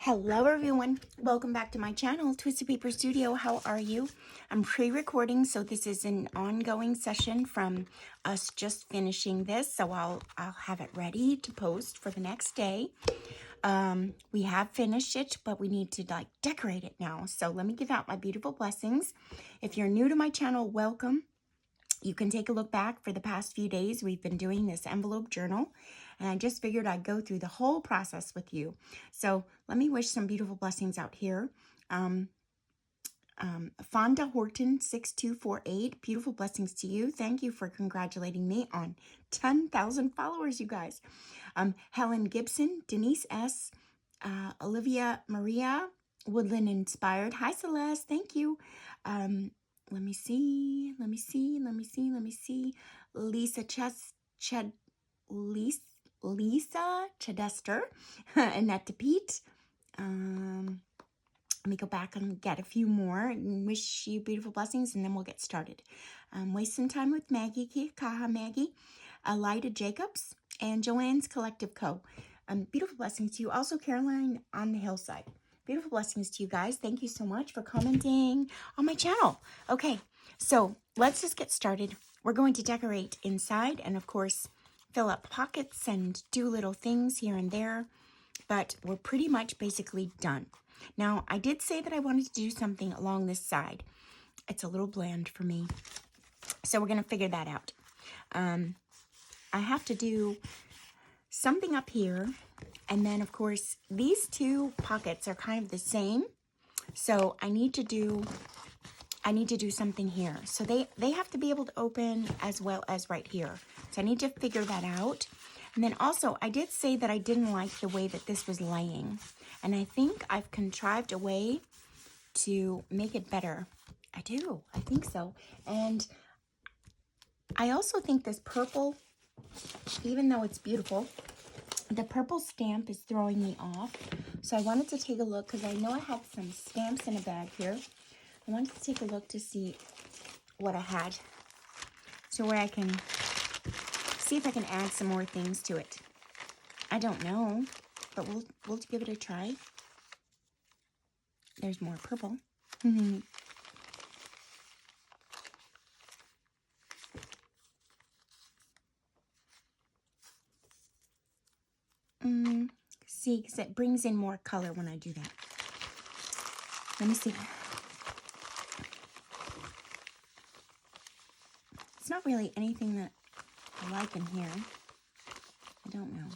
Hello everyone, welcome back to my channel, Twisted Paper Studio. How are you? I'm pre-recording, so this is an ongoing session from us just finishing this, so I'll have it ready to post for the next day. We have finished it, but we need to decorate it now. So let me give out my beautiful blessings. If you're new to my channel, welcome. You can take a look back for the past few days. We've been doing this envelope journal, and I just figured I'd go through the whole process with you. So let me wish some beautiful blessings out here. Fonda Horton 6248, beautiful blessings to you. Thank you for congratulating me on 10,000 followers, you guys. Helen Gibson, Denise S, Olivia Maria, Woodland Inspired. Hi Celeste, thank you. Let me see. Lisa Lisa Chedester, Annette DePete. Let me go back and get a few more and wish you beautiful blessings, and then we'll get started. Waste some time with Maggie, Kaha Maggie, Elida Jacobs, and Joanne's Collective Co. Beautiful blessings to you. Also, Caroline on the Hillside. Beautiful blessings to you guys. Thank you so much for commenting on my channel. Okay, so let's just get started. We're going to decorate inside and, of course, fill up pockets and do little things here and there. But we're pretty much basically done. Now, I did say that I wanted to do something along this side. It's a little bland for me. So we're going to figure that out. I have to do something up here. And then, of course, these two pockets are kind of the same. So I need to do something here. So they have to be able to open as well as right here. So I need to figure that out. And then also, I did say that I didn't like the way that this was laying. And I think I've contrived a way to make it better. I think so. And I also think this purple, even though it's beautiful, the purple stamp is throwing me off. So I wanted to take a look because I know I had some stamps in a bag here. I wanted to take a look to see what I had. So where I can see if I can add some more things to it. I don't know, but we'll give it a try. There's more purple. See, because it brings in more color when I do that. Let me see. It's not really anything that I like in here. I don't know.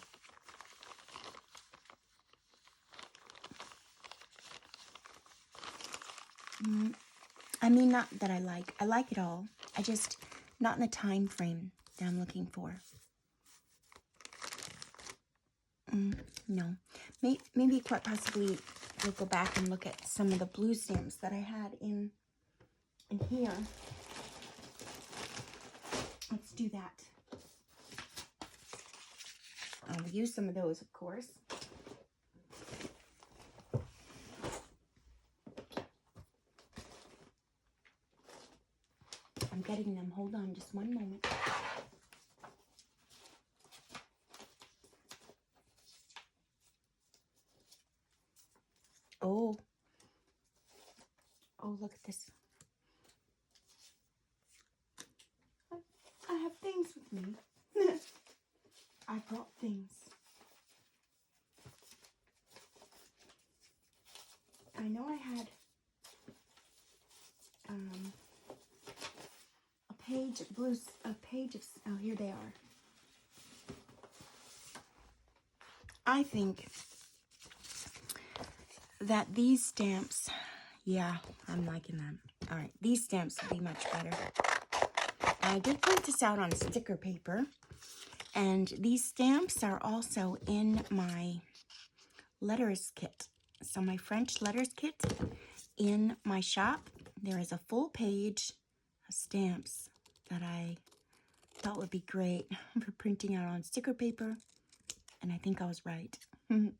I mean, not that I like. I like it all. I just, not in the time frame that I'm looking for. No. Maybe quite possibly we'll go back and look at some of the blue stamps that I had in here. Let's do that. I'll use some of those, of course. I'm getting them. Hold on just one moment. Oh, look at this. I have things with me. I brought things. I know I had a page of, oh, here they are. I think that these stamps, yeah, I'm liking them. All right, these stamps will be much better. I did print this out on sticker paper, and these stamps are also in my letters kit. So my French letters kit in my shop, there is a full page of stamps that I thought would be great for printing out on sticker paper, and I think I was right. And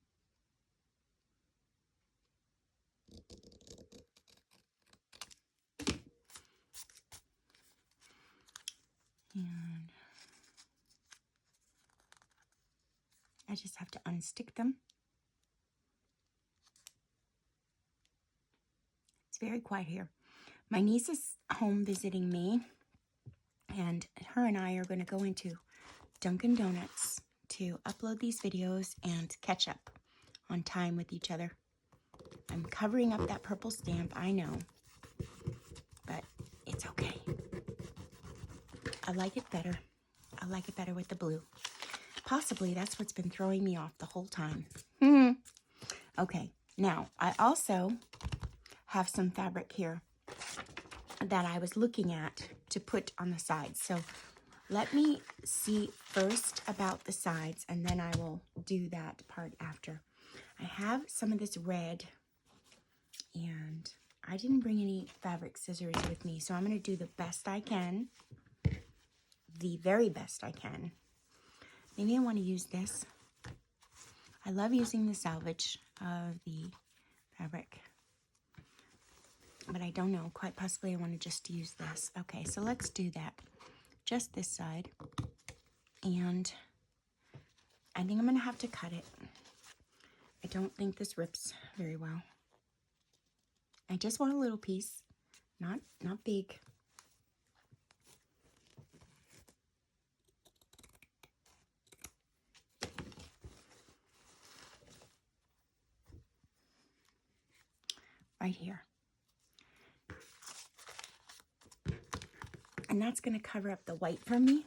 I just have to unstick them. very quiet here. My niece is home visiting me, and her and I are going to go into Dunkin' Donuts to upload these videos and catch up on time with each other. I'm covering up that purple stamp, I know, but it's okay. I like it better. I like it better with the blue. Possibly that's what's been throwing me off the whole time. Okay, now I also have some fabric here that I was looking at to put on the sides. So let me see first about the sides, and then I will do that part after. I have some of this red, and I didn't bring any fabric scissors with me, so I'm going to do the best I can, the very best I can. Maybe I want to use this. I love using the salvage of the fabric, but I don't know. Quite possibly I want to just use this. Okay, so let's do that. Just this side. And I think I'm going to have to cut it. I don't think this rips very well. I just want a little piece, not big. Right here. And that's going to cover up the white for me.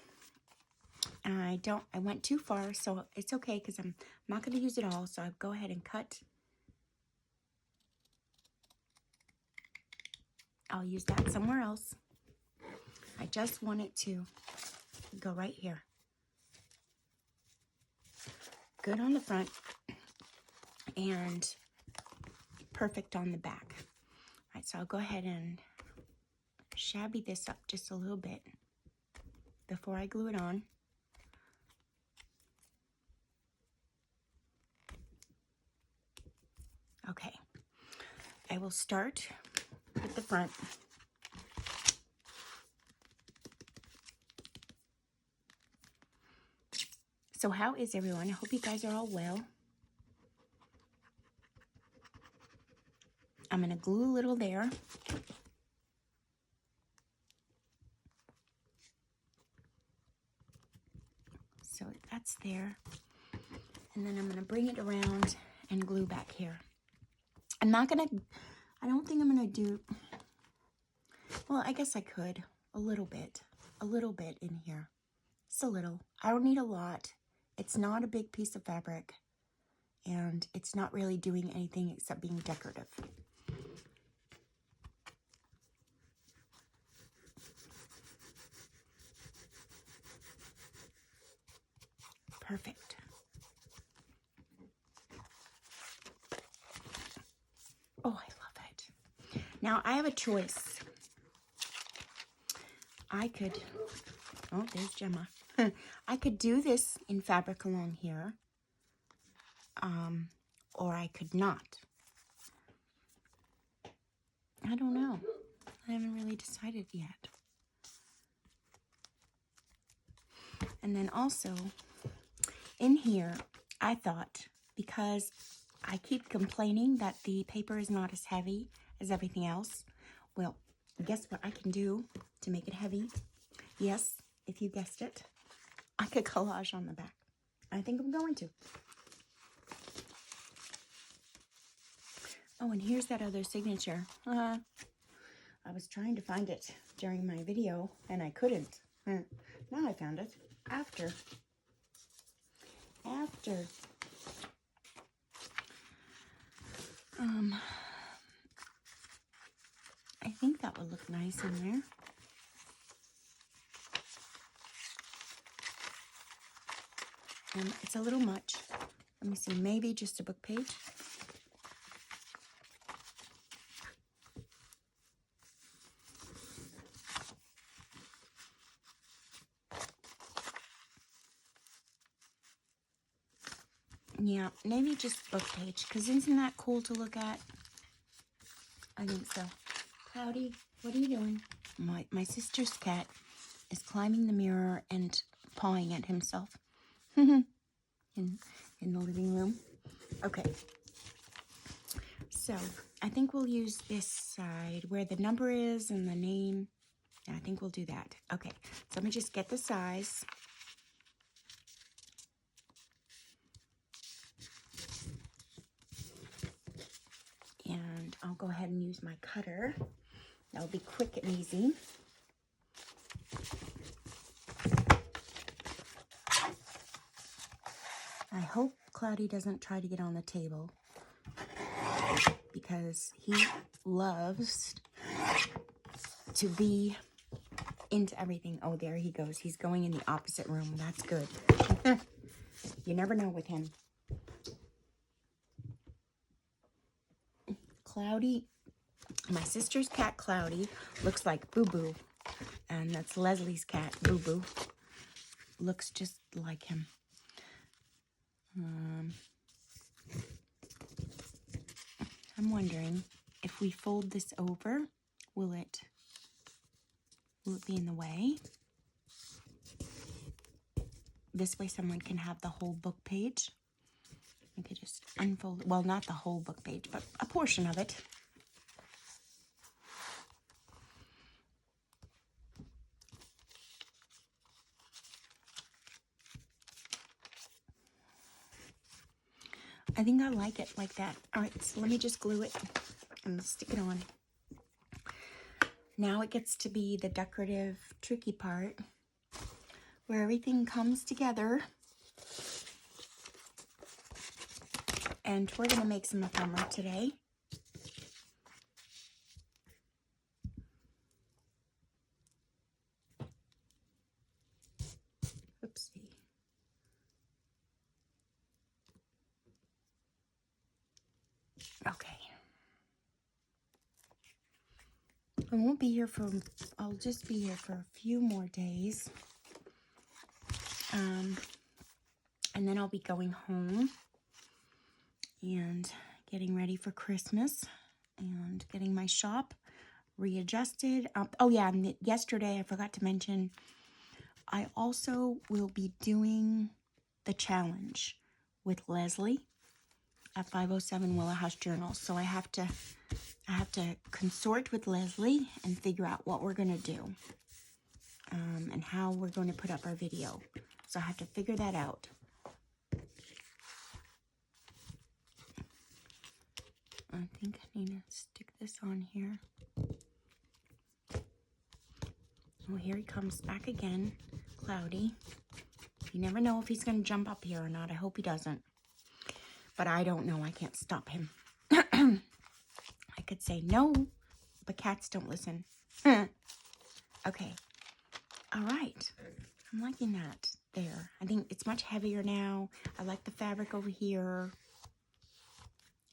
I went too far, so it's okay because I'm not going to use it all. So I'll go ahead and cut. I'll use that somewhere else. I just want it to go right here. Good on the front and perfect on the back. All right, so I'll go ahead and shabby this up just a little bit before I glue it on. Okay, I will start with the front. So how is everyone? I hope you guys are all well. I'm going to glue a little there. So that's there. And then I'm going to bring it around and glue back here. I don't think I'm going to do, well, I guess I could, a little bit in here. Just a little. I don't need a lot. It's not a big piece of fabric, and it's not really doing anything except being decorative. Perfect. Oh, I love it. Now, I have a choice. I could, oh, there's Gemma. I could do this in fabric along here, or I could not. I don't know. I haven't really decided yet. And then also, in here, I thought, because I keep complaining that the paper is not as heavy as everything else, well, guess what I can do to make it heavy? Yes, if you guessed it, I could collage on the back. I think I'm going to. Oh, and here's that other signature. I was trying to find it during my video, and I couldn't. Now I found it. After. I think that would look nice in there. It's a little much. Let me see, maybe just a book page. Yeah, maybe just book page, because isn't that cool to look at? I think so. Cloudy, what are you doing? My sister's cat is climbing the mirror and pawing at himself in the living room. Okay. So I think we'll use this side where the number is and the name. Yeah, I think we'll do that. Okay, so let me just get the size. And I'll go ahead and use my cutter. That'll be quick and easy. I hope Cloudy doesn't try to get on the table because he loves to be into everything. Oh, there he goes. He's going in the opposite room. That's good. You never know with him. Cloudy, my sister's cat Cloudy looks like Boo Boo, and that's Leslie's cat Boo Boo. Looks just like him. I'm wondering if we fold this over, will it be in the way? This way someone can have the whole book page. I could just unfold it. Well, not the whole book page, but a portion of it. I think I like it like that. All right, so let me just glue it and stick it on. Now it gets to be the decorative, tricky part where everything comes together. And we're going to make some ephemera today. Oopsie. Okay. I won't be here for, I'll just be here for a few more days. And then I'll be going home and getting ready for Christmas and getting my shop readjusted. Oh yeah, and yesterday I forgot to mention, I also will be doing the challenge with Leslie at 507 Willow House Journal. So I have to consort with Leslie and figure out what we're going to do and how we're going to put up our video. So I have to figure that out. I think I need to stick this on here. Oh, here he comes back again, Cloudy. You never know if he's going to jump up here or not. I hope he doesn't. But I don't know. I can't stop him. I could say no, but cats don't listen. Okay. All right. I'm liking that there. I think it's much heavier now. I like the fabric over here.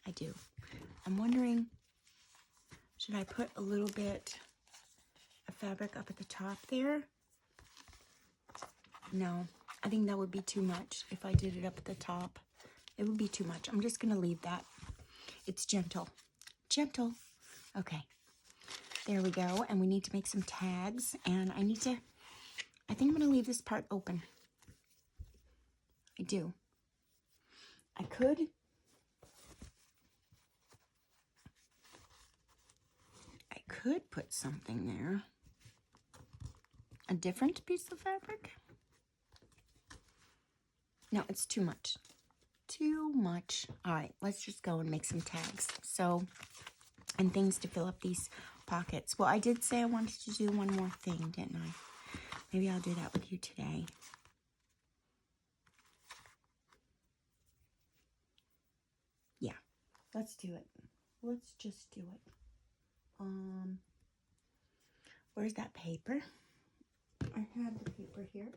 I do. I'm wondering, should I put a little bit of fabric up at the top there? No, I think that would be too much if I did it up at the top. It would be too much. I'm just going to leave that. It's gentle. Gentle. Okay. There we go. And we need to make some tags. And I think I'm going to leave this part open. I do. I could put something there. A different piece of fabric? No, it's too much. Too much. All right, let's just go and make some tags. So, and things to fill up these pockets. Well, I did say I wanted to do one more thing, didn't I? Maybe I'll do that with you today. Yeah, let's do it. Let's just do it. Where's that paper? I have the paper here.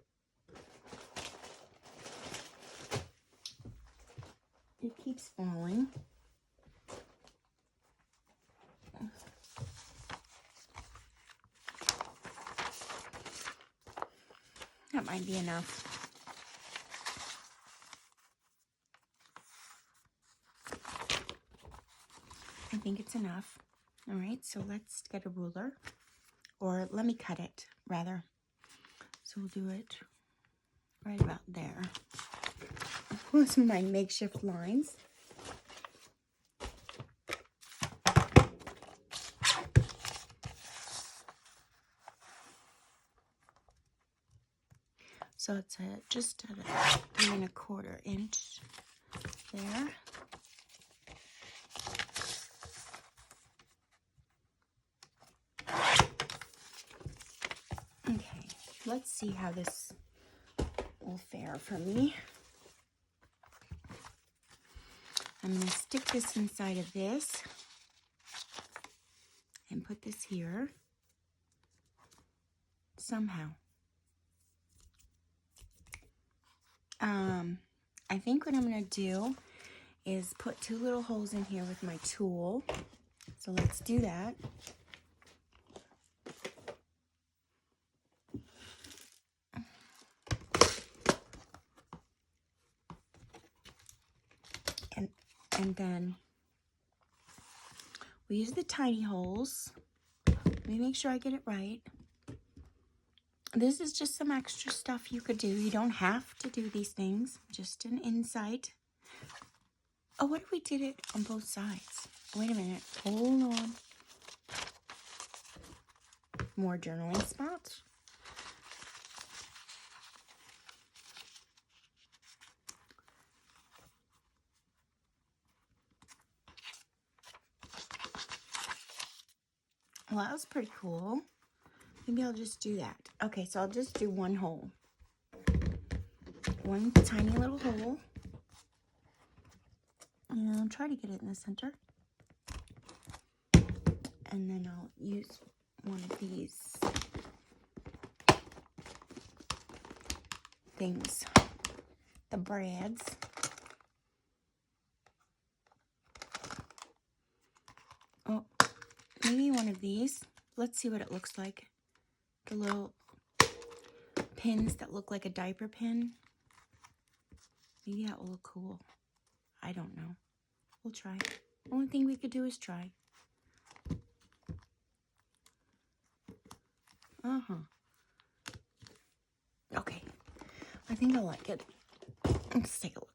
It keeps falling. That might be enough. I think it's enough. All right, so let's get a ruler. Or let me cut it, rather. So we'll do it right about there. Those are my makeshift lines. So it's just at a 3¼ inch there. Okay, let's see how this will fare for me. I'm going to stick this inside of this and put this here somehow. I think what I'm going to do is put 2 little holes in here with my tool. So let's do that. And then we use the tiny holes. Let me make sure I get it right. This is just some extra stuff you could do. You don't have to do these things. Just an insight. Oh, what if we did it on both sides? Wait a minute. Hold on. More journaling spots. Well, that was pretty cool. Maybe I'll just do that. Okay, so I'll just do 1 hole. 1 tiny little hole. And I'll try to get it in the center. And then I'll use one of these things. The brads. Oh, maybe one of these. Let's see what it looks like. The little pins that look like a diaper pin. Maybe that will look cool. I don't know. We'll try. Only thing we could do is try. Okay. I think I like it. Let's take a look.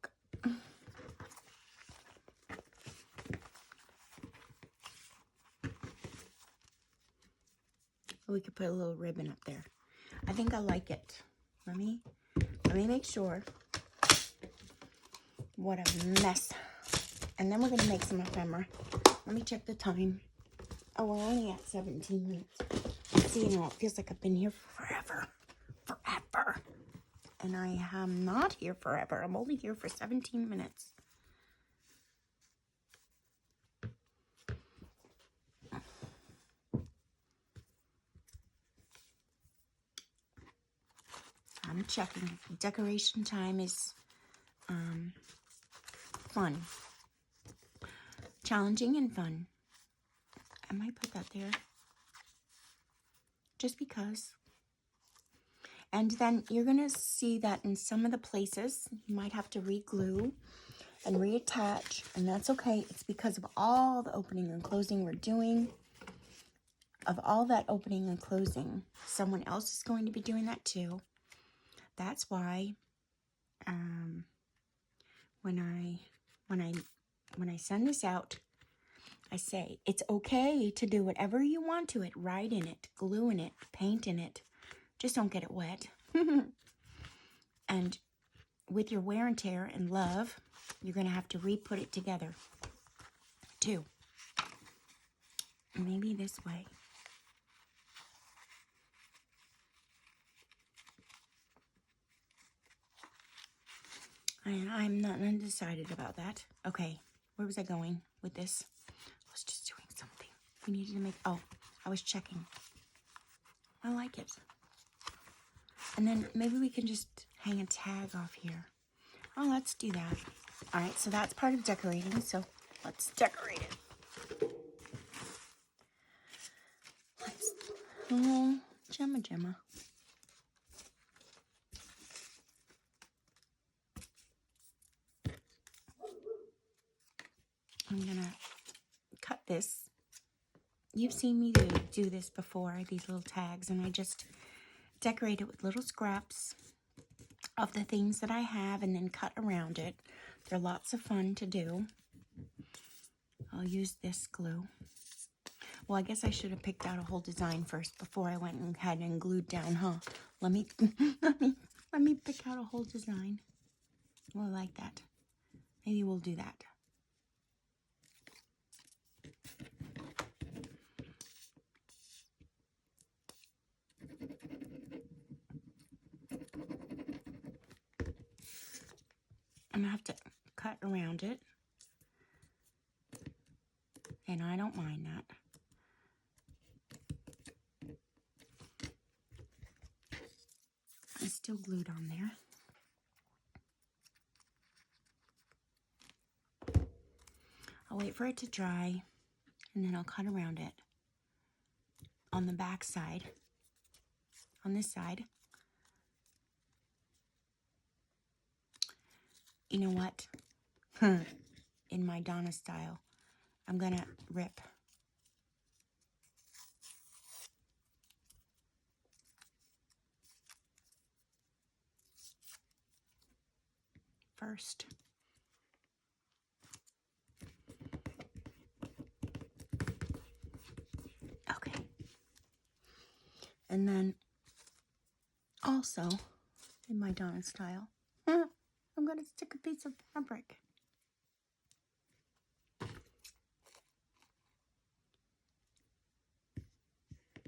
We could put a little ribbon up there. I think I like it. Let me make sure. What a mess. And then we're going to make some ephemera. Let me check the time. Oh, we're only at 17 minutes. See, you know, it feels like I've been here forever. Forever. And I am not here forever. I'm only here for 17 minutes. I'm checking. Decoration time is fun. Challenging and fun. I might put that there. Just because. And then you're going to see that in some of the places, you might have to re-glue and reattach. And that's okay. It's because of all the opening and closing we're doing. Of all that opening and closing. Someone else is going to be doing that too. That's why when I send this out, I say it's okay to do whatever you want to it. Write in it, glue in it, paint in it. Just don't get it wet. And with your wear and tear and love, you're going to have to re-put it together too. Maybe this way. I'm not undecided about that. Okay, where was I going with this? I was just doing something. We needed to make, oh, I was checking. I like it. And then maybe we can just hang a tag off here. Oh, let's do that. All right, so that's part of decorating, so let's decorate it. Oh, Gemma. I'm gonna cut this. You've seen me do this before, these little tags, and I just decorate it with little scraps of the things that I have and then cut around it. They're lots of fun to do. I'll use this glue. Well, I guess I should have picked out a whole design first before I went and had and glued down, huh? Let me Let me pick out a whole design. We'll like that. Maybe we'll do that. I'm gonna have to cut around it. And I don't mind that. It's still glued on there. I'll wait for it to dry, and then I'll cut around it on the back side, on this side. You know what? In my Donna style, I'm gonna rip. First. Okay. And then also, in my Donna style, I'm going to stick a piece of fabric.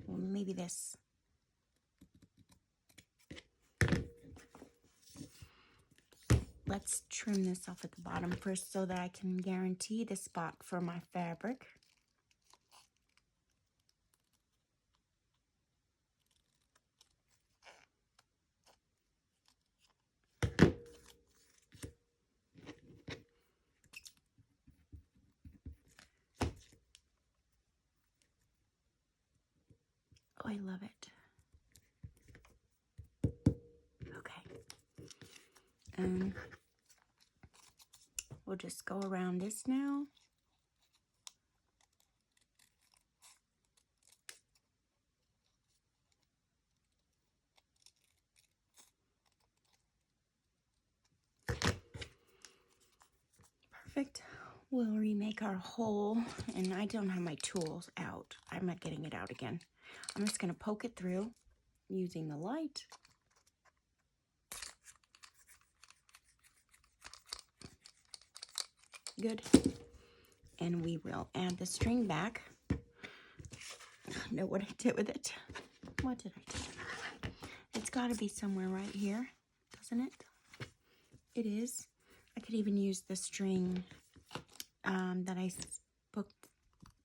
Well, maybe this. Let's trim this off at the bottom first so that I can guarantee the spot for my fabric. Oh, I love it. Okay. And we'll just go around this now. Perfect. We'll remake our hole, and I don't have my tools out. I'm not getting it out again. I'm just going to poke it through using the light. Good. And we will add the string back. I know what I did with it. What did I do? It's got to be somewhere right here, doesn't it? It is. I could even use the string that I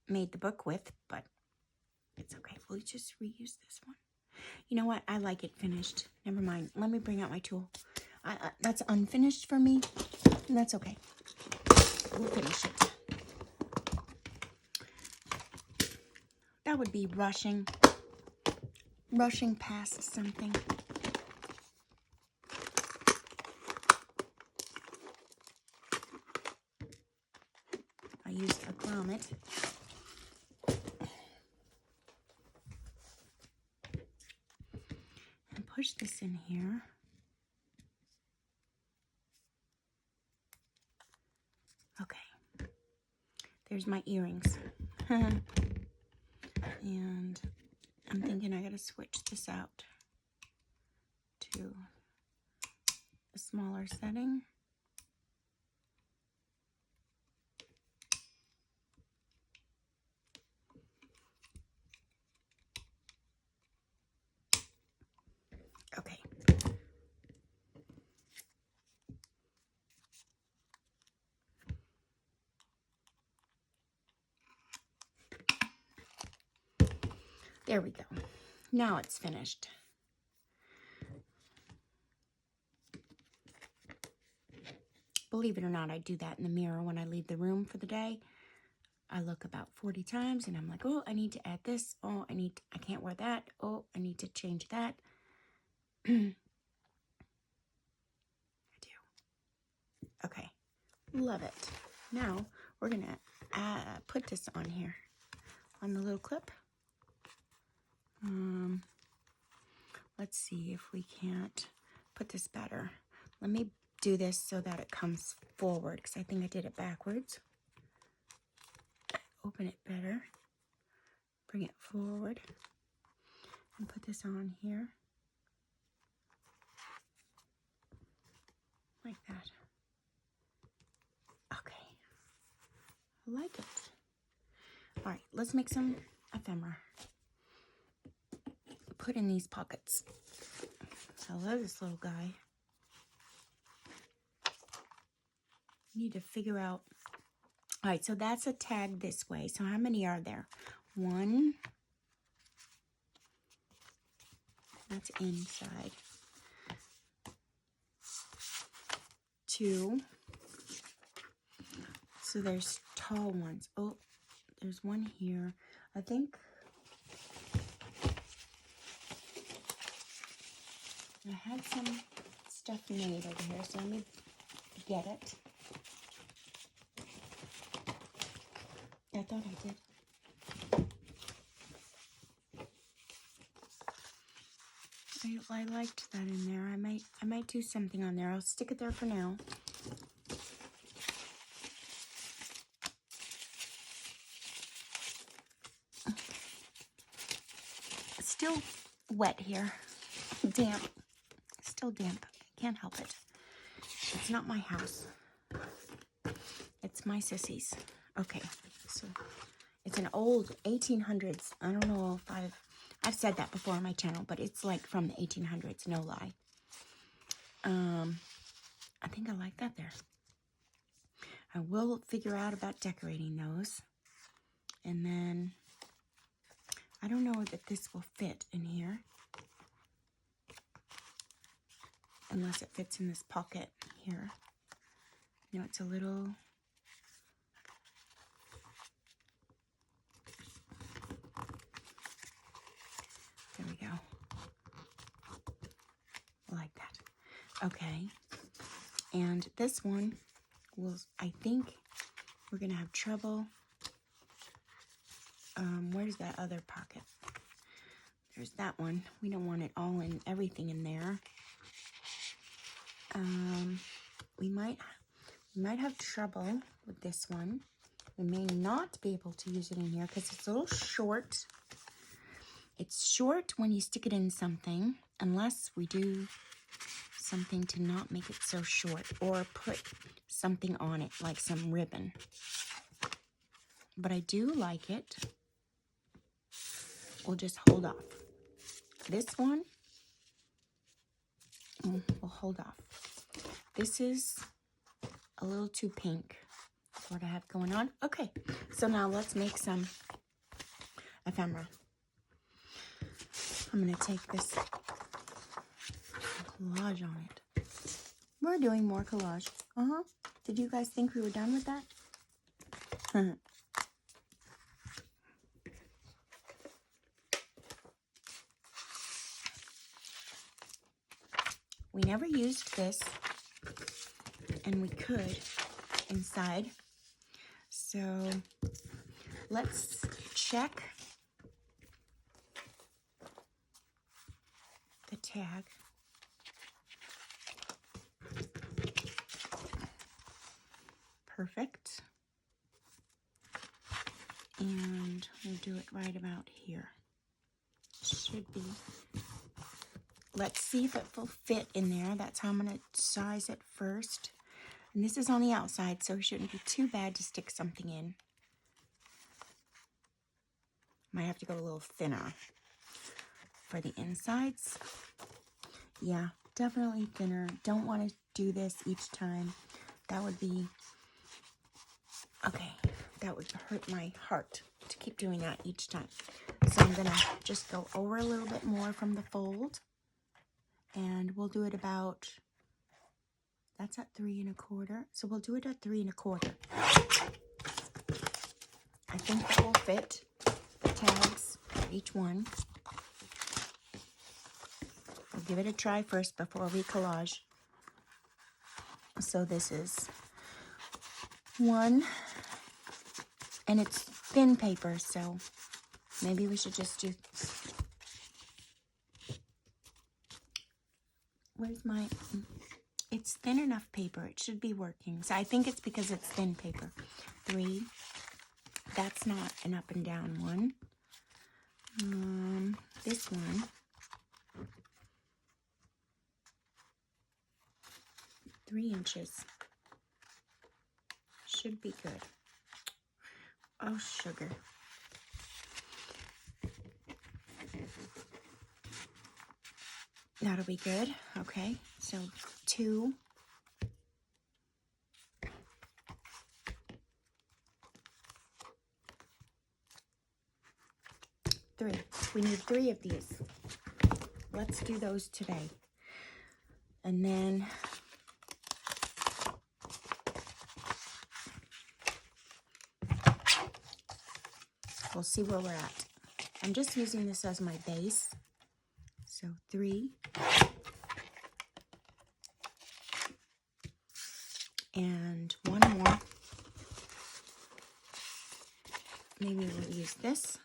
made the book with, but it's okay. We'll just reuse this one. You know what? I like it finished. Never mind. Let me bring out my tool. That's unfinished for me, and that's okay. We'll finish it. That would be rushing past something. I used a grommet. And push this in here. Okay. There's my earrings. And I'm thinking I gotta switch this out to a smaller setting. Okay. There we go. Now it's finished. Believe it or not, I do that in the mirror when I leave the room for the day. I look about 40 times and I'm like, oh, I need to add this. Oh, I can't wear that. Oh, I need to change that. I do. Okay. Love it. Now we're going to put this on here on the little clip. Let's see if we can't put this better. Let me do this so that it comes forward because I think I did it backwards. Open it better. Bring it forward and put this on here. like that. Okay, I like it. All right, let's make some ephemera. Put in these pockets. I love this little guy. Need to figure out. All right, so that's a tag this way. So how many are there? 1. That's inside. 2. So there's tall ones. Oh, there's one here. I think I had some stuff made over here, so let me get it. I thought I did. I liked that in there. I might do something on there. I'll stick it there for now. It's still wet here. Damp. Still damp. I can't help it. It's not my house. It's my sissy's. Okay, so it's an old 1800s. I don't know if I've said that before on my channel, but it's like from the 1800s, no lie. I think I like that there. I will figure out about decorating those. And then, I don't know that this will fit in here. Unless it fits in this pocket here. You know, it's a little... There we go. Like that. Okay. And this one will, I think we're going to have trouble. Where's that other pocket? There's that one. We don't want it all in, everything in there. We might have trouble with this one. We may not be able to use it in here because it's a little short. It's short when you stick it in something, unless we do something to not make it so short, or put something on it, like some ribbon. But I do like it. We'll just hold off. This one, we'll hold off. This is a little too pink. That's what I have going on. Okay, so now let's make some ephemera. I'm going to take this collage on it. We're doing more collage. Did you guys think we were done with that? We never used this, and we could inside. So let's check the tag. Perfect. And we'll do it right about here. Should be. Let's see if it will fit in there. That's how I'm going to size it first. And this is on the outside, so it shouldn't be too bad to stick something in. Might have to go a little thinner for the insides. Yeah, definitely thinner. Don't want to do this each time. That would be... Okay, that would hurt my heart to keep doing that each time. So I'm going to just go over a little bit more from the fold. And we'll do it about, that's at 3 1/4. So we'll do it at 3 1/4. I think that will fit the tags for each one. We'll give it a try first before we collage. So this is 1, and it's thin paper, so maybe we should just do... Where's my... It's thin enough paper. It should be working. So I think it's because it's thin paper. 3. That's not an up and down one. This one. 3 inches. Should be good. Oh, sugar. That'll be good. Okay, so 2. 3. We need 3 of these. Let's do those today. And then we'll see where we're at. I'm just using this as my base. So 3. And 1 more. Maybe we'll use this.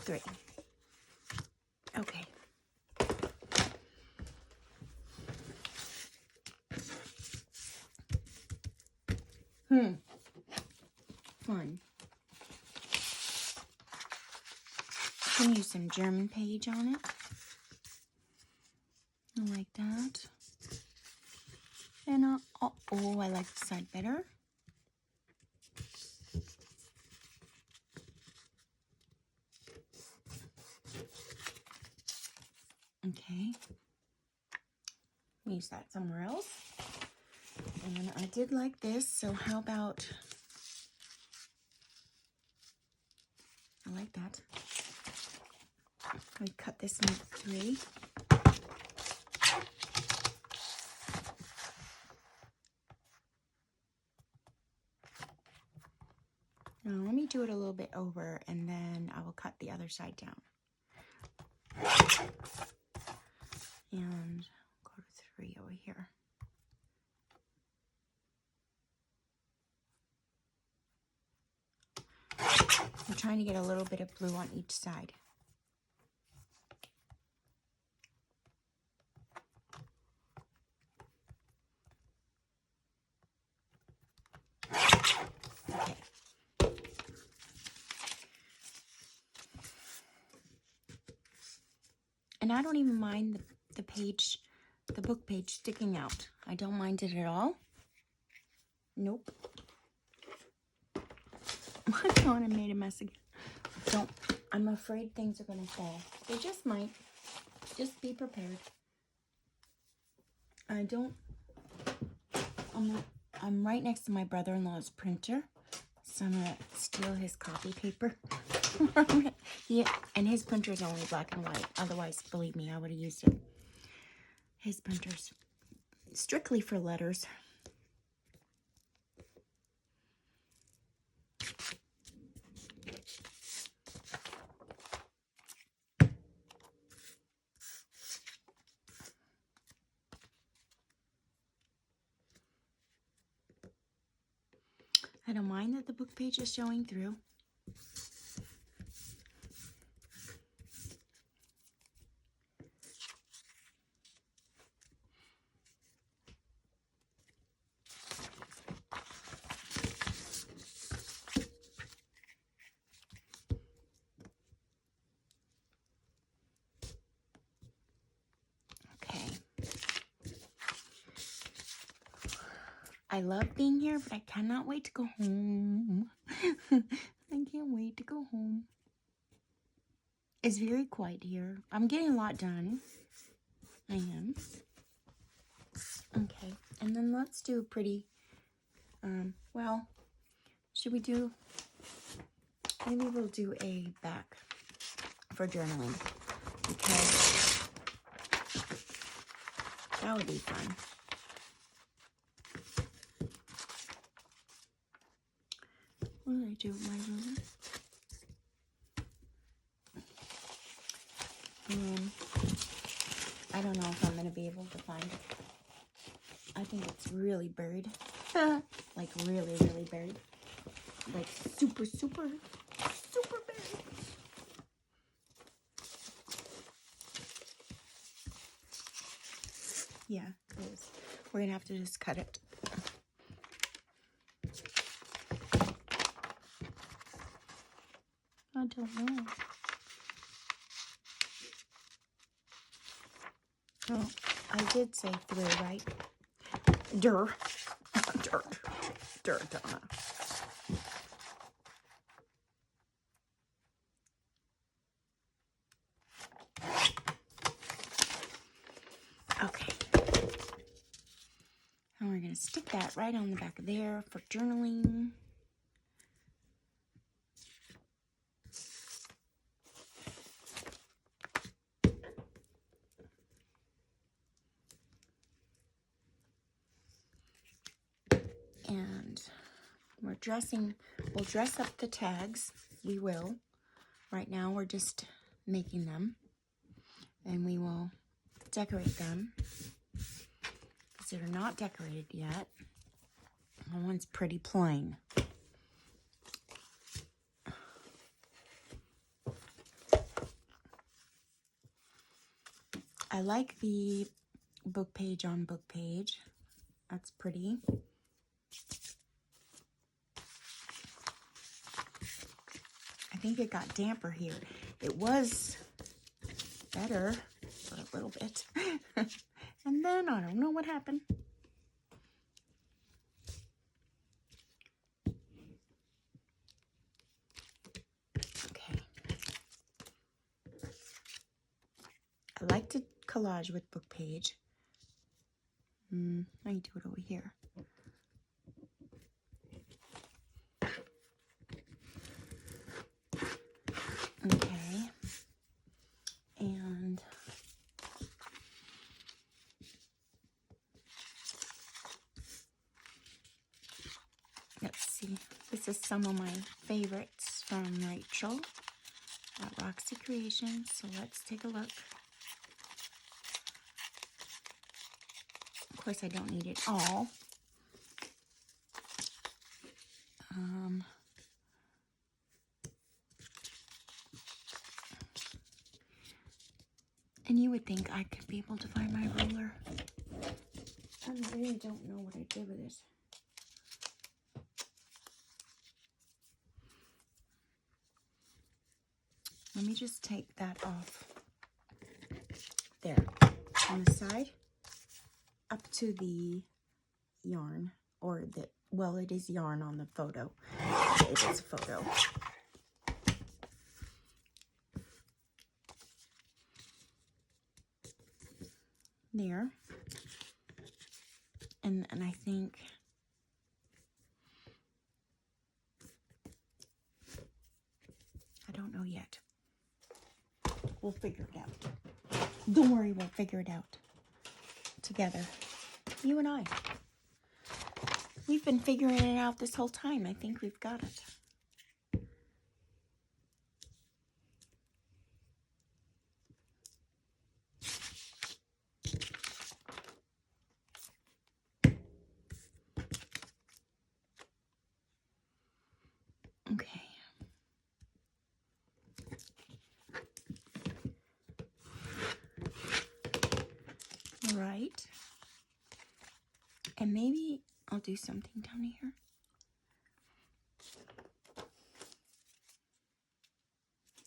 3. Okay. Fun. I can use some German page on it. I like that. And oh, I like the side better. Okay. Use that somewhere else. And I did like this, so how about, I like that. We cut this into 3. Now let me do it a little bit over, and then I will cut the other side down. And go to 3 over here. I'm trying to get a little bit of blue on each side. Okay. And I don't even mind the page, the book page sticking out. I don't mind it at all. Nope. My God, I made a mess again. I'm afraid things are going to fall. They just might. Just be prepared. I'm right next to my brother-in-law's printer, so I'm going to steal his copy paper. Yeah, and his printer is only black and white. Otherwise, believe me, I would have used it. His printer's strictly for letters. I don't mind that the book page is showing through. Okay. I love being here, but I cannot wait to go home. I can't wait to go home. It's very quiet here. I'm getting a lot done. I am. Okay, and then let's do a pretty, well, should we do, maybe we'll do a back for journaling, because that would be fun. What did I do with my ruler? I don't know if I'm going to be able to find it. I think it's really buried. Like really, really buried. Like super, super, super buried. Yeah, it is. We're going to have to just cut it. I don't know. Oh, I did say 3, right? Dirt. Dirt, Donna. Okay. And we're going to stick that right on the back of there for journaling. And we'll dress up the tags. We will. Right now we're just making them. And we will decorate them. Because they're not decorated yet. That one's pretty plain. I like the book page on book page. That's pretty. I think it got damper here. It was better for a little bit. And then I don't know what happened. Okay. I like to collage with book page. I need to do it over here. Okay. And let's see. This is some of my favorites from Rachel at Roxy Creations. So let's take a look. Of course, I don't need it all. And you would think I could be able to find my ruler. I really don't know what I did with this. Let me just take that off. There, on the side, up to the yarn, or the, well, it is yarn on the photo. It is a photo. There. And I think I don't know yet. We'll figure it out. Don't worry, we'll figure it out together. You and I. We've been figuring it out this whole time. I think we've got it. Okay. All right. And maybe I'll do something down here.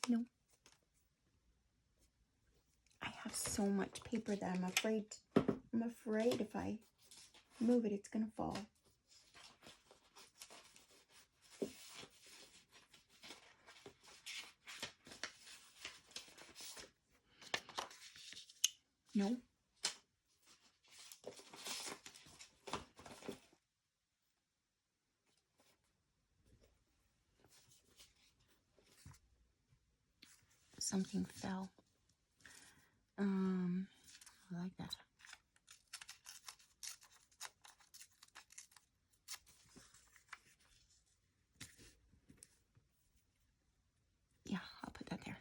No. I have so much paper that I'm afraid if I move it, it's gonna fall. No. Something fell. I like that. Yeah, I'll put that there.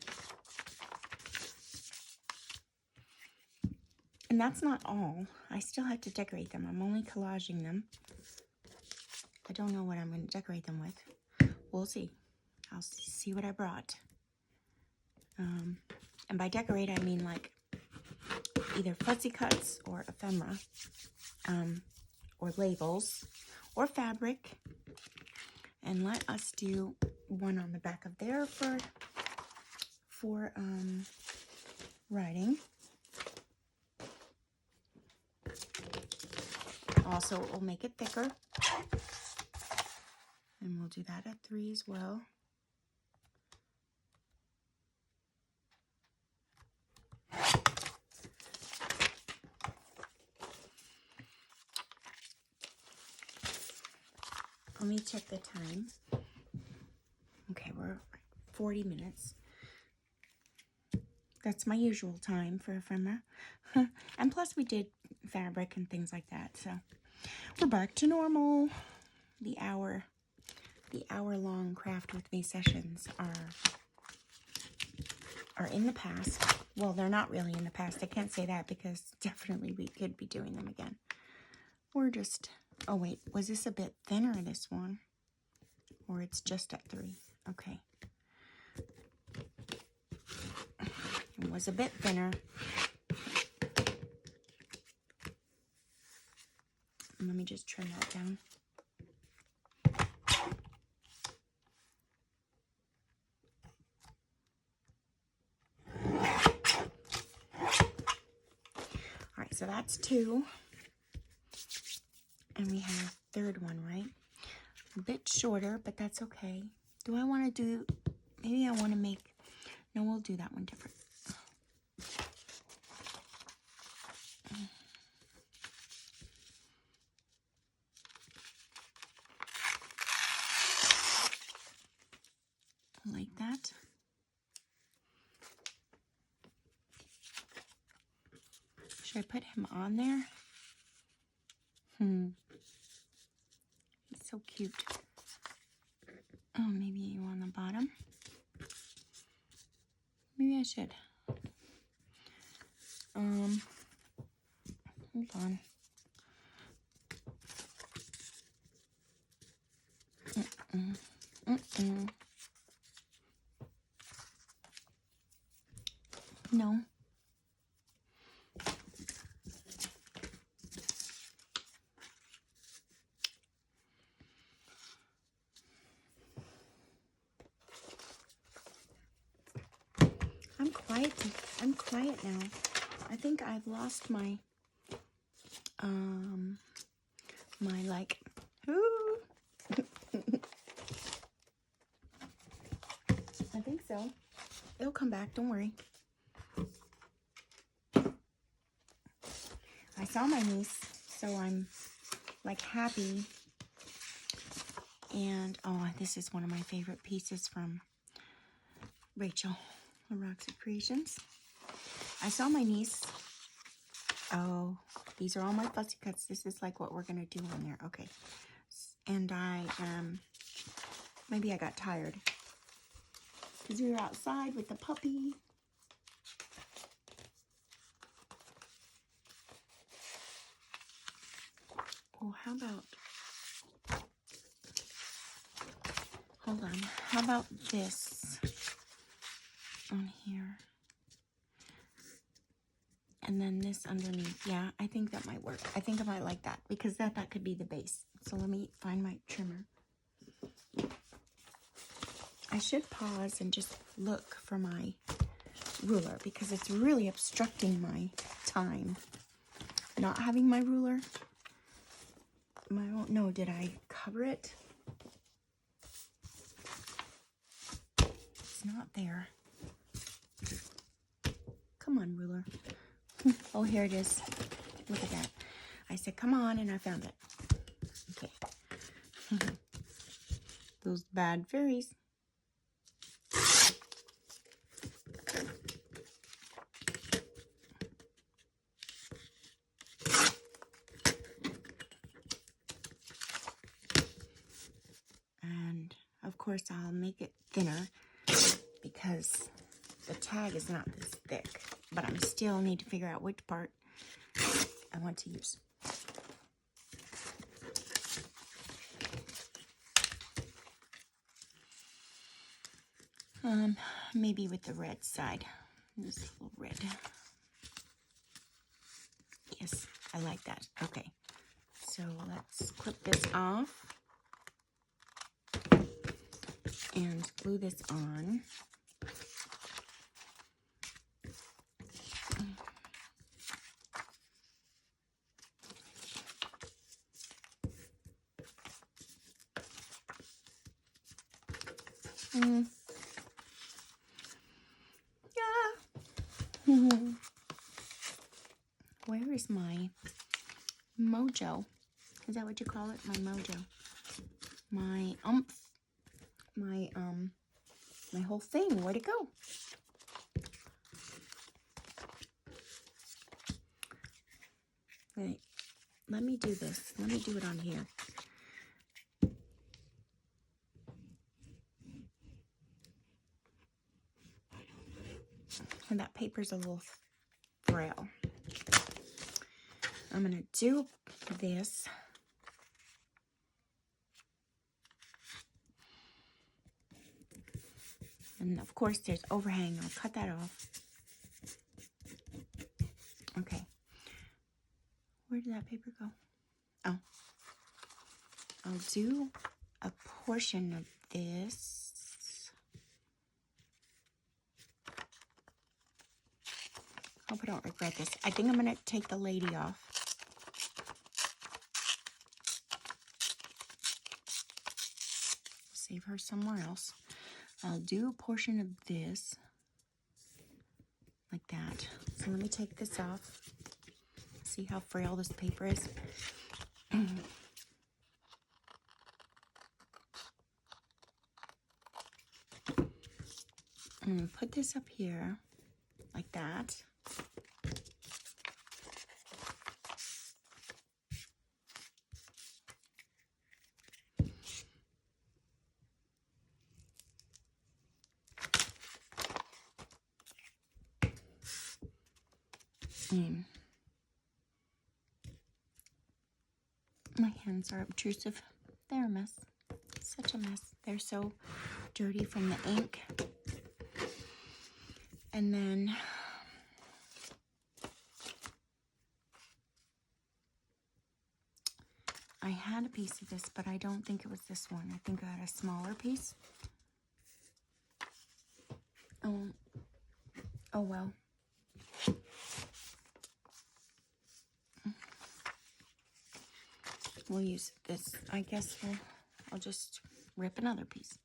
And that's not all. I still have to decorate them. I'm only collaging them. I don't know what I'm going to decorate them with. We'll see. I'll see what I brought. And by decorate, I mean like either fuzzy cuts or ephemera, or labels, or fabric. And let us do one on the back of there for writing. Also, it will make it thicker. And we'll do that at 3 as well. Let me check the time. Okay, we're 40 minutes. That's my usual time for ephemera. And plus we did fabric and things like that. So we're back to normal. The hour-long craft with me sessions are in the past. Well, they're not really in the past. I can't say that because definitely we could be doing them again. We're just, oh wait, was this a bit thinner, this one? Or it's just at 3? Okay. It was a bit thinner. Let me just trim that down. Alright, so that's 2. And we have a third one, right? A bit shorter, but that's okay. Do I want to do, maybe I want to make, no, we'll do that one different. Like that. Should I put him on there? He's so cute. Oh, maybe you on the bottom. Maybe I should. Hold on. No. I'm quiet now. I think I've lost my my like I think so. It'll come back, don't worry. I saw my niece, so I'm like happy. And oh, this is one of my favorite pieces from Rachel, Roxy Creations. I saw my niece. Oh, these are all my fussy cuts. This is like what we're gonna do on there. Okay. And maybe I got tired because we were outside with the puppy. Oh, how about, hold on, how about this on here? And then this underneath. Yeah, I think that might work. I think I might like that because that could be the base. So let me find my trimmer. I should pause and just look for my ruler because it's really obstructing my time. Not having my ruler. No, did I cover it? It's not there. Come on, ruler. Oh, here it is. Look at that. I said, come on, and I found it. Okay. Those bad fairies. And, of course, I'll make it thinner because the tag is not this thick. But I still need to figure out which part I want to use. Maybe with the red side. This little red. Yes, I like that. Okay, so let's clip this off. and glue this on. Where is my mojo? Is that what you call it? My mojo. My my whole thing. Where'd it go? Wait, let me do this. Let me do it on here. And that paper's a little frail. I'm going to do this. And of course there's overhang. I'll cut that off. Okay. Where did that paper go? Oh. I'll do a portion of this. Hope I don't regret this. I think I'm going to take the lady off. Save her somewhere else. I'll do a portion of this. Like that. So let me take this off. See how frail this paper is? I'm going to put this up here. Like that. My hands are obtrusive. They're a mess. Such a mess. They're so dirty from the ink. And then I had a piece of this, but I don't think it was this one. I think I had a smaller piece. Oh well. We'll use this. I guess I'll just rip another piece.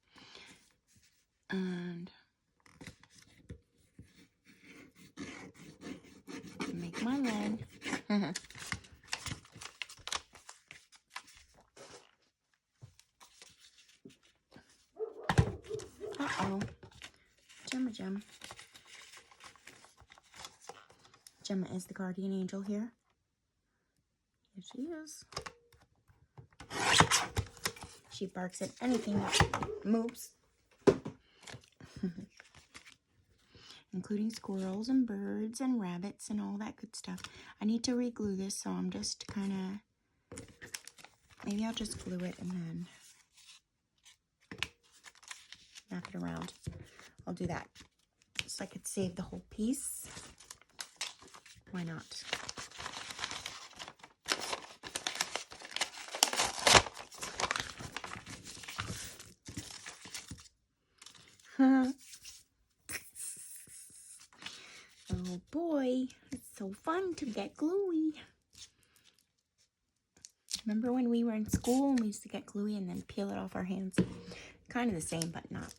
And make my leg. Uh-oh. Gemma. Gemma is the guardian angel here. Here she is. She barks at anything that moves. Including squirrels and birds and rabbits and all that good stuff. I need to re-glue this, so I'm just kind of... Maybe I'll just glue it and then wrap it around. I'll do that. So I could save the whole piece. Why not? Oh boy, it's so fun to get gluey. Remember when we were in school and we used to get gluey and then peel it off our hands? Kind of the same, but not.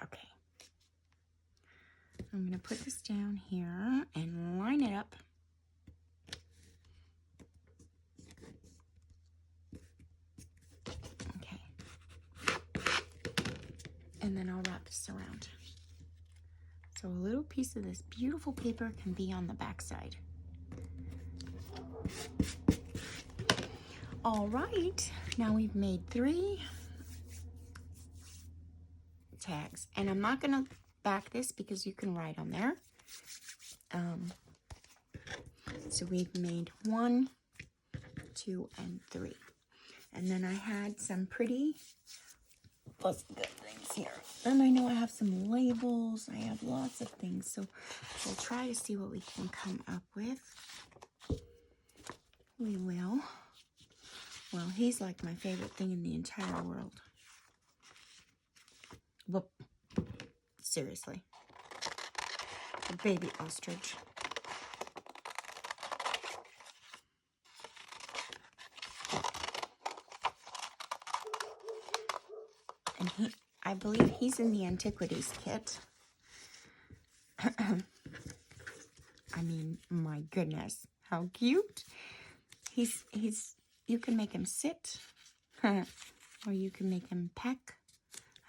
Okay. I'm going to put this down here and line it up. And then I'll wrap this around. So a little piece of this beautiful paper can be on the back side. All right, now we've made 3 tags. And I'm not gonna back this because you can write on there. So we've made 1, 2, and 3. And then I had some pretty good things here. And I know I have some labels. I have lots of things. So we'll try to see what we can come up with. We will. Well, he's like my favorite thing in the entire world. Whoop. Seriously. A baby ostrich. And I believe he's in the antiquities kit. I mean, my goodness, how cute. You can make him sit, or you can make him peck.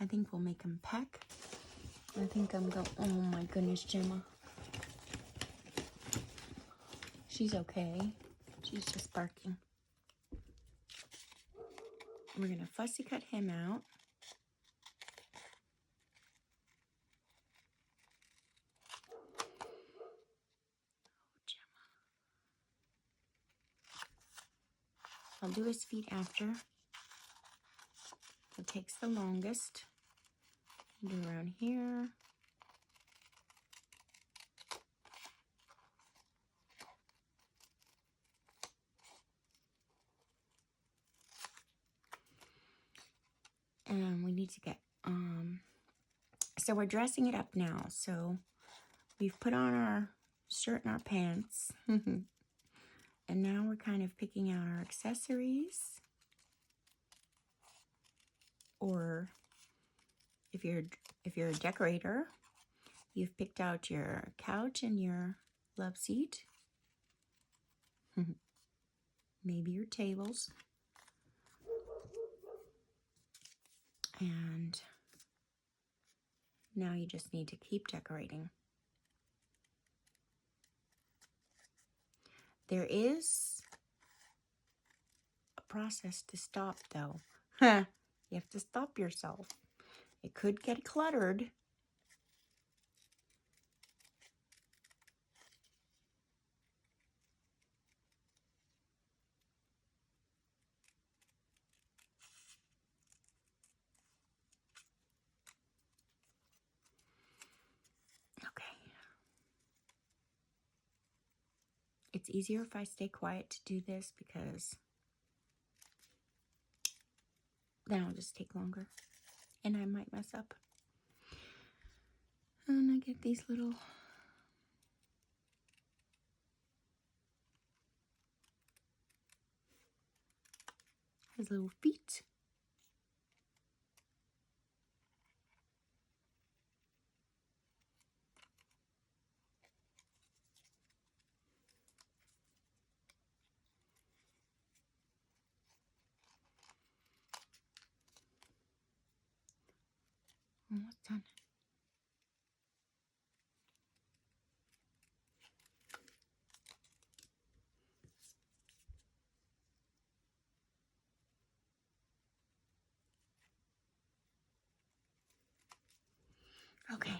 I think we'll make him peck. I think I'm going, oh my goodness, Gemma. She's okay. She's just barking. We're gonna fussy cut him out. I'll do his feet after. It takes the longest. Do around here. And we need to get, so we're dressing it up now. So we've put on our shirt and our pants. And now we're kind of picking out our accessories. Or if you're a decorator, you've picked out your couch and your love seat. Maybe your tables. And now you just need to keep decorating. There is a process to stop, though. You have to stop yourself. It could get cluttered. Okay. It's easier if I stay quiet to do this because then it'll just take longer. And I might mess up. And I get these little his little feet. Almost done. Okay.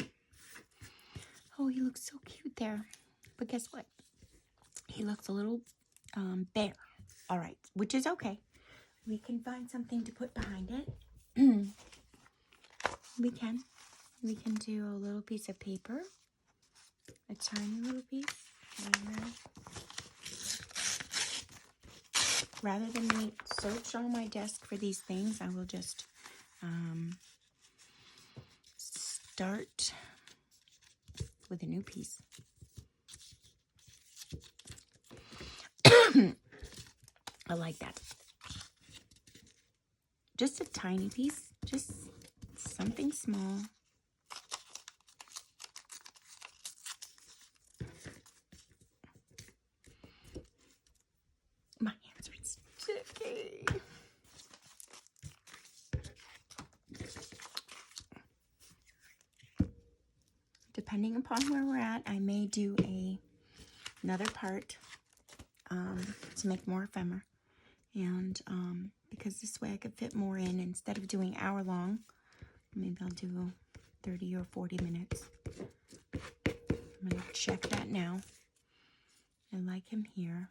Oh, he looks so cute there. But guess what? He looks a little bare. All right, which is okay. We can find something to put behind it. We can. We can do a little piece of paper. A tiny little piece. Rather than me search on my desk for these things, I will just start with a new piece. I like that. Just a tiny piece, just something small. My hands are sticky. Depending upon where we're at, I may do another part to make more ephemera. And because this way I could fit more in instead of doing hour-long, maybe I'll do 30 or 40 minutes. I'm going to check that now. I like him here.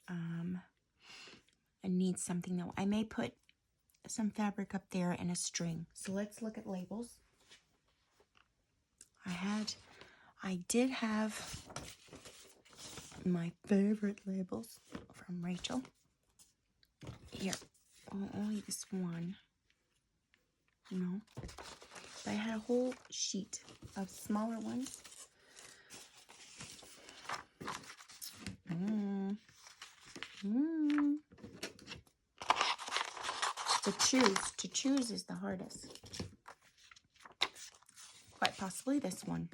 I need something though. I may put some fabric up there and a string. So let's look at labels. I did have my favorite labels from Rachel. here, only this one, you know. But I had a whole sheet of smaller ones. To choose is the hardest. Quite possibly this one.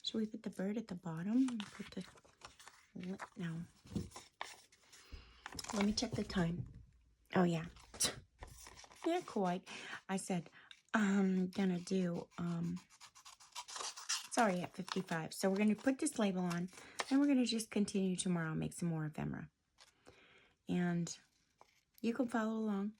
Should we put the bird at the bottom and put the no? Let me check the time. Oh yeah, yeah, quite. I said I'm gonna do it's already at 55, so we're gonna put this label on, and we're gonna just continue tomorrow and make some more ephemera, and you can follow along.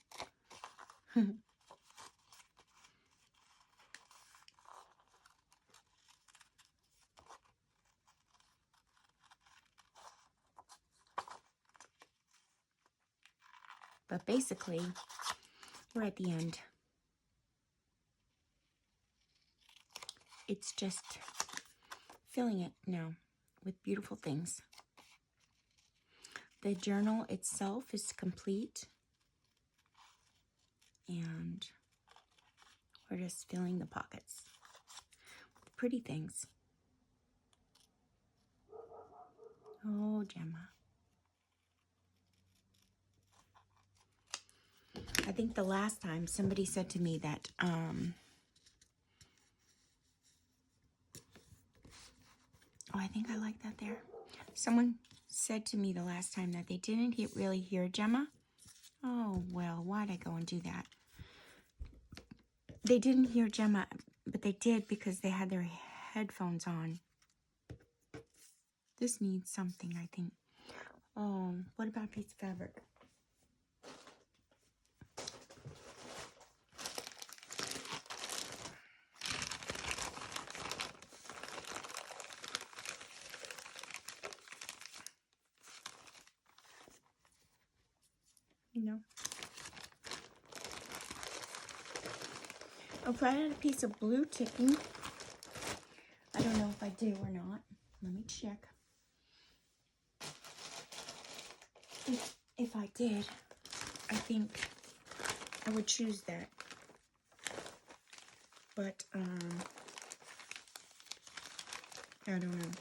But basically, we're at the end. It's just filling it now with beautiful things. The journal itself is complete. And we're just filling the pockets with pretty things. Oh, Gemma. I think the last time somebody said to me that, oh, I think I like that there. Someone said to me the last time that they didn't really hear Gemma. Oh, well, why'd I go and do that? They didn't hear Gemma, but they did because they had their headphones on. This needs something, I think. Oh, what about a piece of fabric? No. If I had a piece of blue ticking, I don't know if I do or not. Let me check. If I did, I think I would choose that. But, I don't know.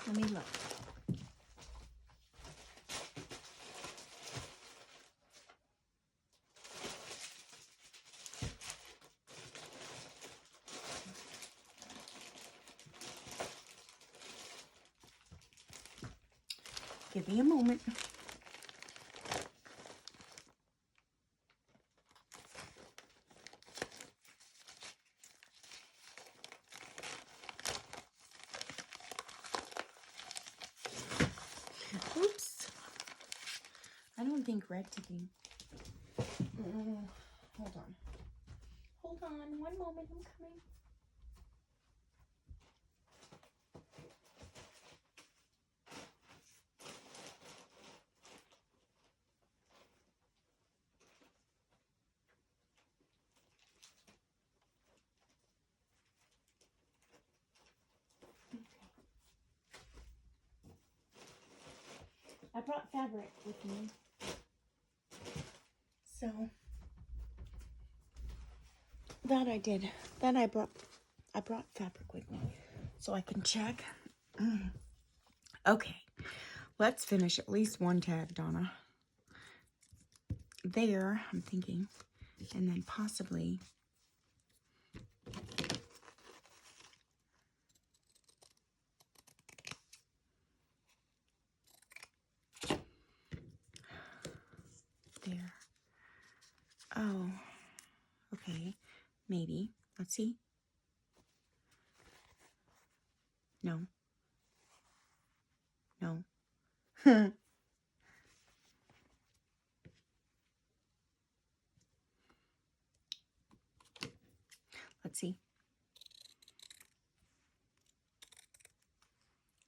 Let me look. Give me a moment. Oops. I don't think red ticking. Hold on. Hold on. One moment. I'm coming. I brought fabric with me. So that I did. Then I brought fabric with me so I can check. Okay. Let's finish at least one tag, Donna. There, I'm thinking. And then possibly there. Oh, okay. Maybe. Let's see. No. No. Let's see.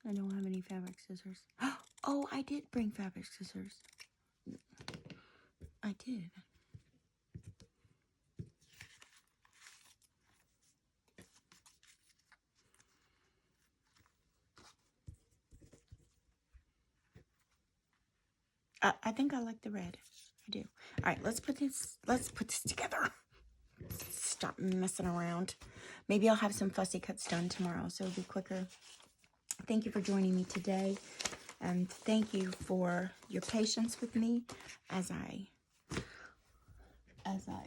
I don't have any fabric scissors. Oh, I did bring fabric scissors. I did. I think I like the red. I do. All right, let's put this together. Stop messing around. Maybe I'll have some fussy cuts done tomorrow, so it'll be quicker. Thank you for joining me today, and thank you for your patience with me as I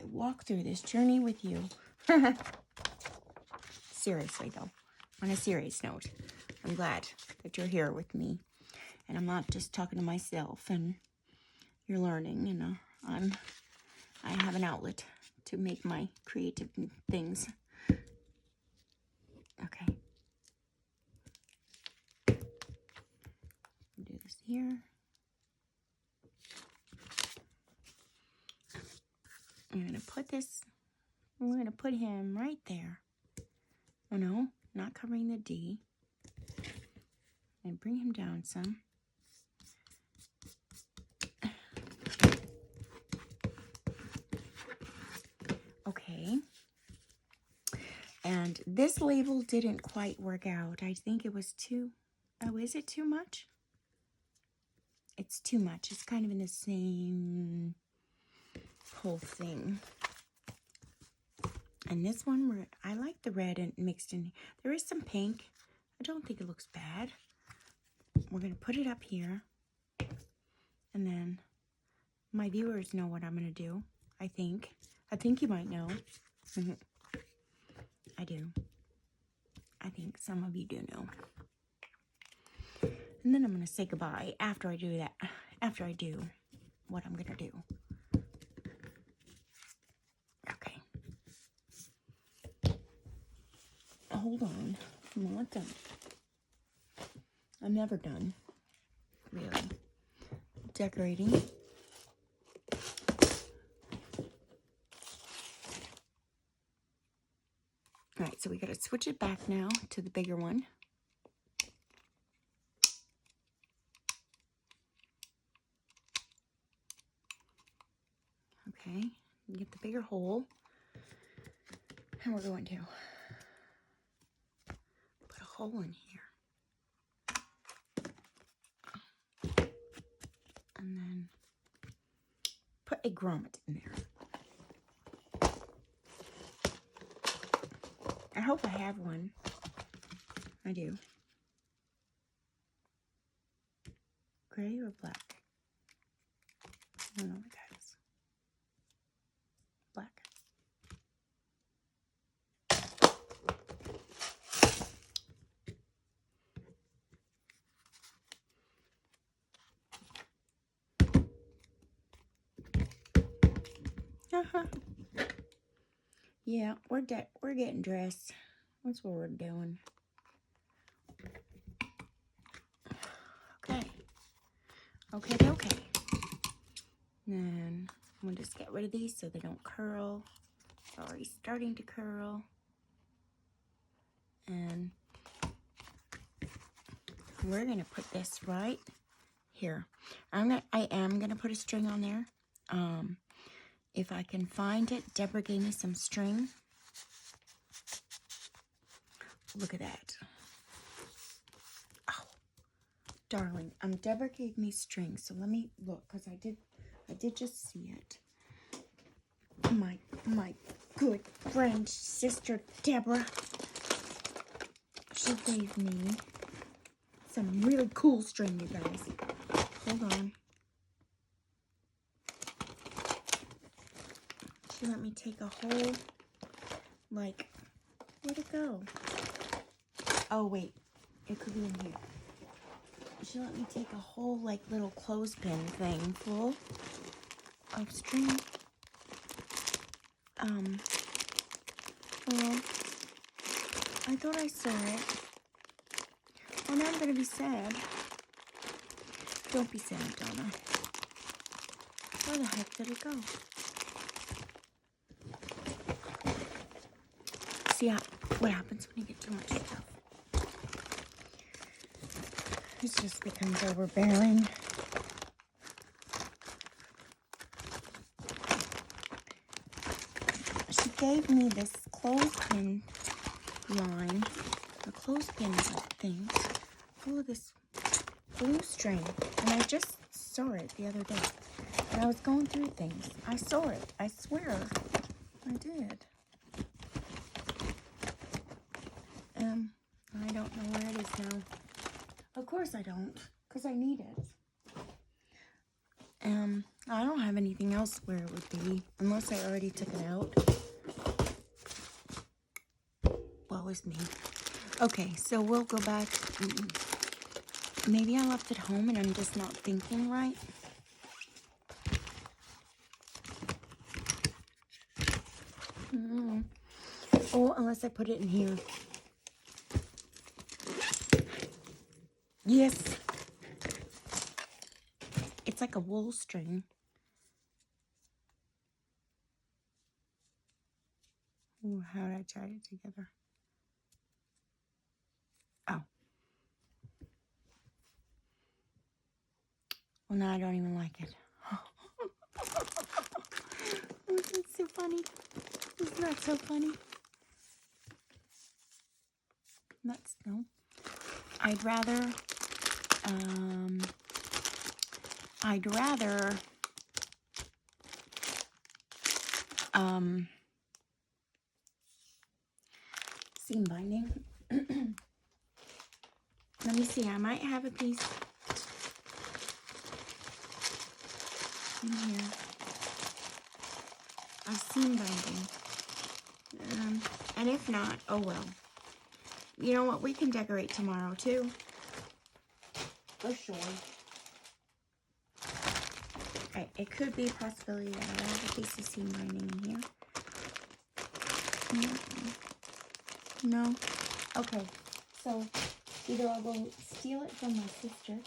walk through this journey with you. Seriously, though, on a serious note, I'm glad that you're here with me, and I'm not just talking to myself, and you're learning, and I have an outlet to make my creative things. Okay. Do this here. I'm going to put this, we're going to put him right there. Oh no, not covering the D. And bring him down some. Okay. And this label didn't quite work out. I think it was too, oh, is it too much? It's too much. It's kind of in the same whole thing. And this one, where I like the red and mixed in. There is some pink. I don't think it looks bad. We're going to put it up here. And then my viewers know what I'm going to do, I think. I think you might know. I do. I think some of you do know. And then I'm going to say goodbye after I do that. After I do what I'm going to do. Okay. Hold on. I'm not done. I'm never done. Really. Decorating. Alright, so we gotta switch it back now to the bigger one. Okay, get the bigger hole. And we're going to put a hole in here. And then put a grommet in there. I hope I have one. I do. Gray or black? I don't know what that is. Black. Yeah, we're getting dressed. That's what we're doing. Okay. Then we'll just get rid of these so they don't curl. It's already starting to curl. And we're gonna put this right here. I am gonna put a string on there. If I can find it, Deborah gave me some string. Look at that. Oh, darling. Deborah gave me string, so let me look, because I did just see it. My good friend, sister Deborah. She gave me some really cool string, you guys. Hold on. She let me take a whole, like, where'd it go? Oh, wait. It could be in here. She let me take a whole, like, little clothespin thing full of string. Well, I thought I saw it. Well, now I'm gonna be sad. Don't be sad, Donna. Where the heck did it go? See what happens when you get too much stuff. It just becomes overbearing. She gave me this clothespin line, a clothespin thing, full of this blue string, and I just saw it the other day. And I was going through things. I saw it. I swear. I did. I don't know where it is now. Of course I don't, because I need it. I don't have anything else where it would be, unless I already took it out. Woe is me. Okay, so we'll go back. Maybe I left it home and I'm just not thinking right. Oh, unless I put it in here. Yes. It's like a wool string. Ooh, how did I tie it together? Oh. Well, now I don't even like it. Oh, that's so funny. Isn't that so funny? That's, no. I'd rather seam binding. Let me see, I might have a piece in here of seam binding. And if not, oh well. You know what, we can decorate tomorrow too. For sure. Right, it could be a possibility that I have a piece of seam binding in here. No. Okay, so either I will steal it from my sister,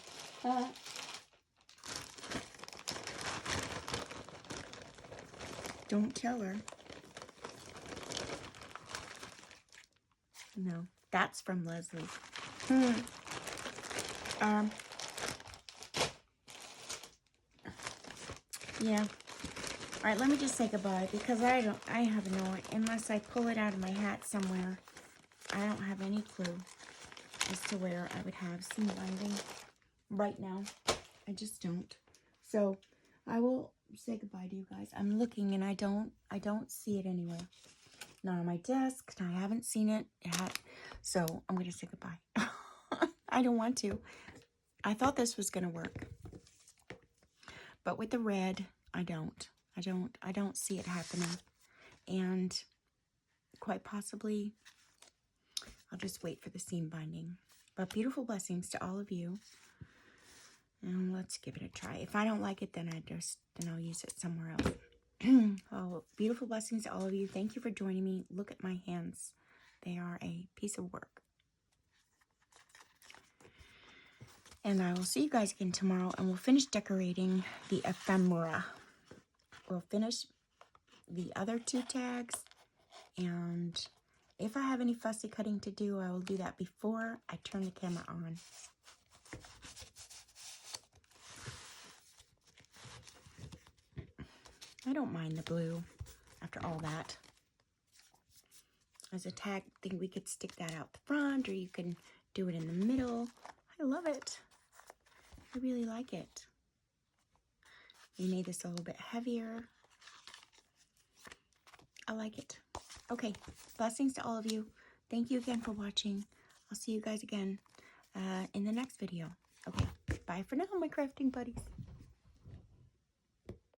don't tell her. No, that's from Leslie. Yeah. All right, let me just say goodbye because I have no, unless I pull it out of my hat somewhere, I don't have any clue as to where I would have seam binding right now. I just don't. So I will say goodbye to you guys. I'm looking and I don't see it anywhere. Not on my desk. I haven't seen it yet. So I'm gonna say goodbye. I don't want to. I thought this was gonna work. But with the red, I don't see it happening. And quite possibly, I'll just wait for the seam binding. But beautiful blessings to all of you. And let's give it a try. If I don't like it, then I'll use it somewhere else. Oh, beautiful blessings to all of you. Thank you for joining me. Look at my hands. They are a piece of work. And I will see you guys again tomorrow, and we'll finish decorating the ephemera. We'll finish the other 2 tags, and if I have any fussy cutting to do, I will do that before I turn the camera on. I don't mind the blue after all that. As a tag, I think we could stick that out the front, or you can do it in the middle. I love it. I really like it. We made this a little bit heavier. I like it. Okay, blessings to all of you. Thank you again for watching. I'll see you guys again in the next video. Okay, bye for now, my crafting buddies.